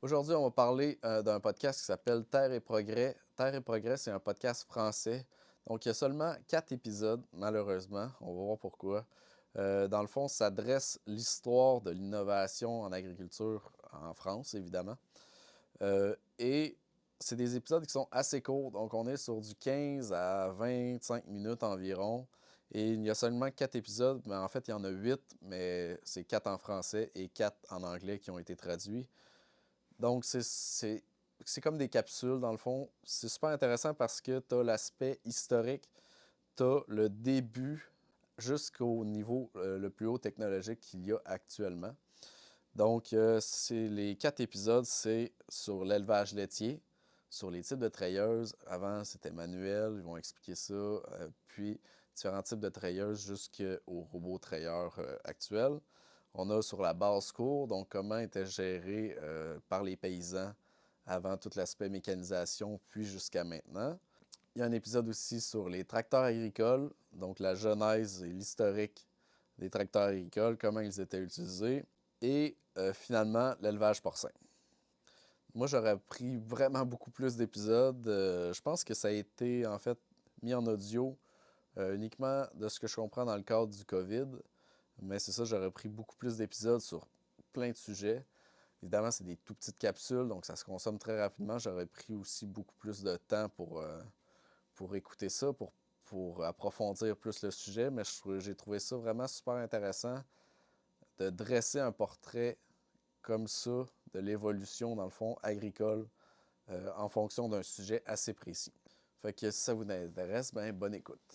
Aujourd'hui, on va parler d'un podcast qui s'appelle Terre et Progrès. Terre et Progrès, c'est un podcast français. Donc, il y a seulement 4 épisodes, malheureusement. On va voir pourquoi. Dans le fond, ça dresse l'histoire de l'innovation en agriculture en France, évidemment. Et c'est des épisodes qui sont assez courts. Donc, on est sur du 15 à 25 minutes environ. Et il y a seulement 4 épisodes, mais en fait, il y en a 8, mais c'est 4 en français et 4 en anglais qui ont été traduits. Donc, c'est comme des capsules, dans le fond. C'est super intéressant parce que tu as l'aspect historique, tu as le début jusqu'au niveau le plus haut technologique qu'il y a actuellement. Donc, c'est les 4 épisodes, c'est sur l'élevage laitier, sur les types de treilleuses. Avant, c'était manuel, ils vont expliquer ça. Puis, différents types de treilleuses jusqu'aux robots trayeurs actuels. On a sur la basse-cour, donc comment était géré par les paysans avant tout l'aspect mécanisation, puis jusqu'à maintenant. Il y a un épisode aussi sur les tracteurs agricoles, donc la genèse et l'historique des tracteurs agricoles, comment ils étaient utilisés, et finalement l'élevage porcin. Moi, j'aurais pris vraiment beaucoup plus d'épisodes. Je pense que ça a été en fait mis en audio uniquement de ce que je comprends dans le cadre du COVID. Mais c'est ça, j'aurais pris beaucoup plus d'épisodes sur plein de sujets. Évidemment, c'est des tout petites capsules, donc ça se consomme très rapidement. J'aurais pris aussi beaucoup plus de temps pour écouter ça, pour approfondir plus le sujet. Mais j'ai trouvé ça vraiment super intéressant de dresser un portrait comme ça de l'évolution, dans le fond, agricole en fonction d'un sujet assez précis. Fait que si ça vous intéresse, ben bonne écoute.